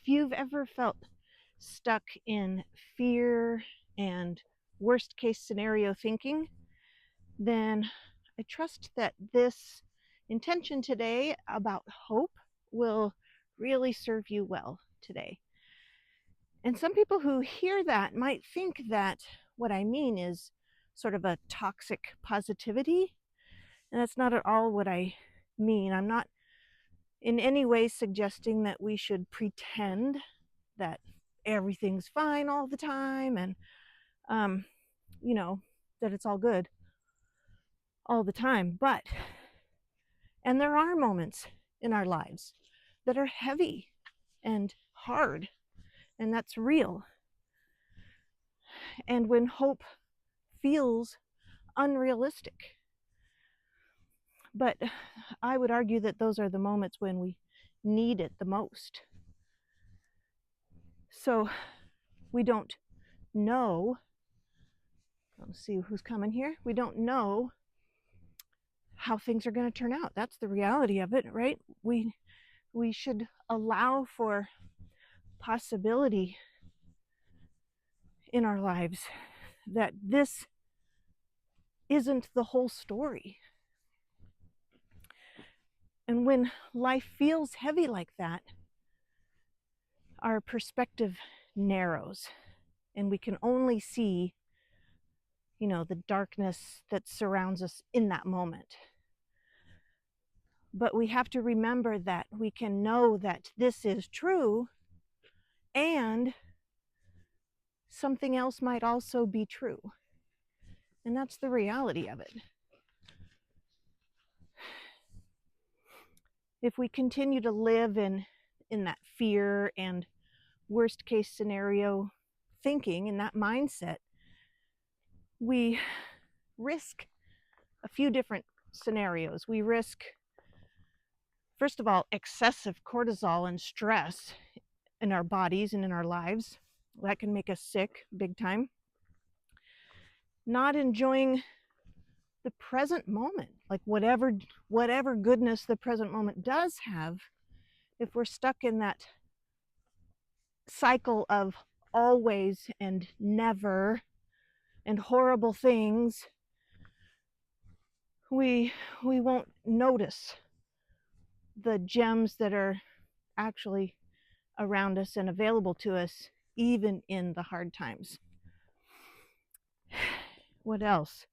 if you've ever felt stuck in fear and worst case scenario thinking, then I trust that this intention today about hope will really serve you well today. And some people who hear that might think that what I mean is sort of a toxic positivity, and that's not at all what I mean. I'm not in any way suggesting that we should pretend that everything's fine all the time and you know, that it's all good all the time. And there are moments in our lives that are heavy and hard, and that's real. And when hope feels unrealistic, but I would argue that those are the moments when we need it the most. So we don't know. Let's see who's coming here. We don't know how things are going to turn out. That's the reality of it, right? We should allow for possibility in our lives, that this isn't the whole story. And when life feels heavy like that, our perspective narrows and we can only see, the darkness that surrounds us in that moment. But we have to remember that we can know that this is true and something else might also be true. And that's the reality of it. If we continue to live in that fear and worst case scenario thinking, in that mindset, we risk a few different scenarios. We risk, first of all, excessive cortisol and stress in our bodies and in our lives. That can make us sick big time. Not enjoying the present moment, like whatever goodness the present moment does have. If we're stuck in that cycle of always and never and horrible things, we won't notice the gems that are actually around us and available to us, even in the hard times. What else?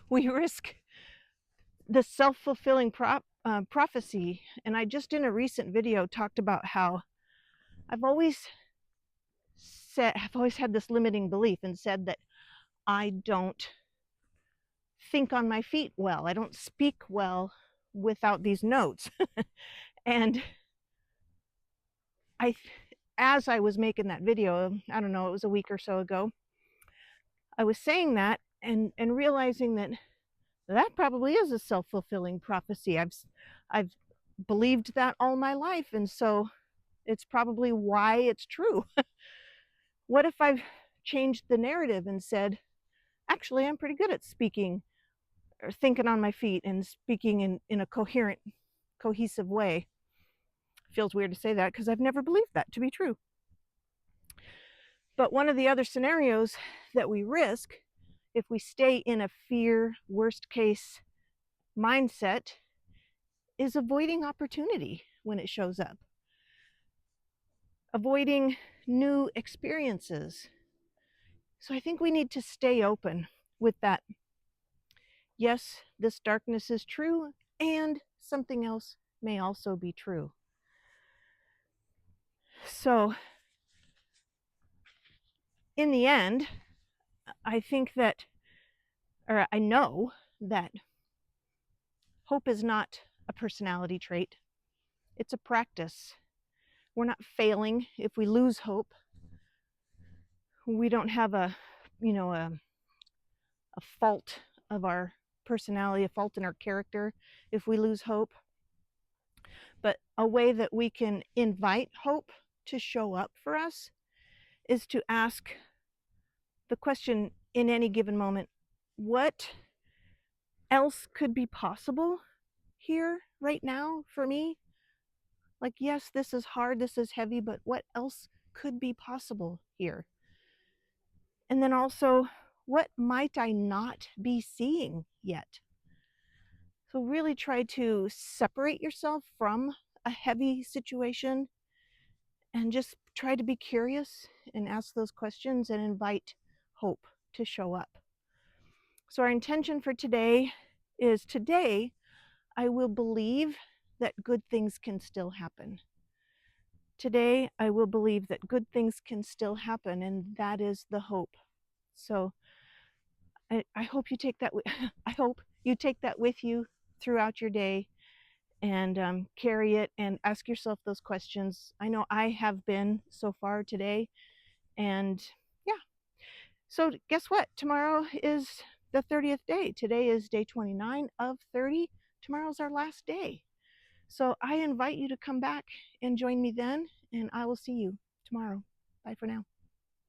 We risk the self-fulfilling prophecy. And I just in a recent video talked about how I've always had this limiting belief and said that I don't think on my feet well. I don't speak well without these notes. And as I was making that video, I don't know, it was a week or so ago, I was saying that and realizing that probably is a self-fulfilling prophecy. I've believed that all my life, and so it's probably why it's true. What if I've changed the narrative and said, actually, I'm pretty good at speaking or thinking on my feet and speaking in a coherent, cohesive way? Feels weird to say that because I've never believed that to be true. But one of the other scenarios that we risk if we stay in a fear, worst case mindset is avoiding opportunity when it shows up. Avoiding new experiences. So I think we need to stay open with that. Yes, this darkness is true, and something else may also be true. So in the end, I think that, or I know that hope is not a personality trait. It's a practice. We're not failing if we lose hope. We don't have a fault of our personality, a fault in our character if we lose hope. But a way that we can invite hope to show up for us is to ask the question in any given moment, what else could be possible here right now for me? Like, yes, this is hard, this is heavy, but what else could be possible here? And then also, what might I not be seeing yet? So really try to separate yourself from a heavy situation and just try to be curious and ask those questions and invite hope to show up. So our intention for today is today I will believe that good things can still happen. Today I will believe that good things can still happen, and that is the hope. So I hope you take that I hope you take that with you throughout your day and carry it and ask yourself those questions. I know I have been so far today, and yeah. So guess what? Tomorrow is the 30th day. Today is day 29 of 30. Tomorrow's our last day. So I invite you to come back and join me then, and I will see you tomorrow. Bye for now.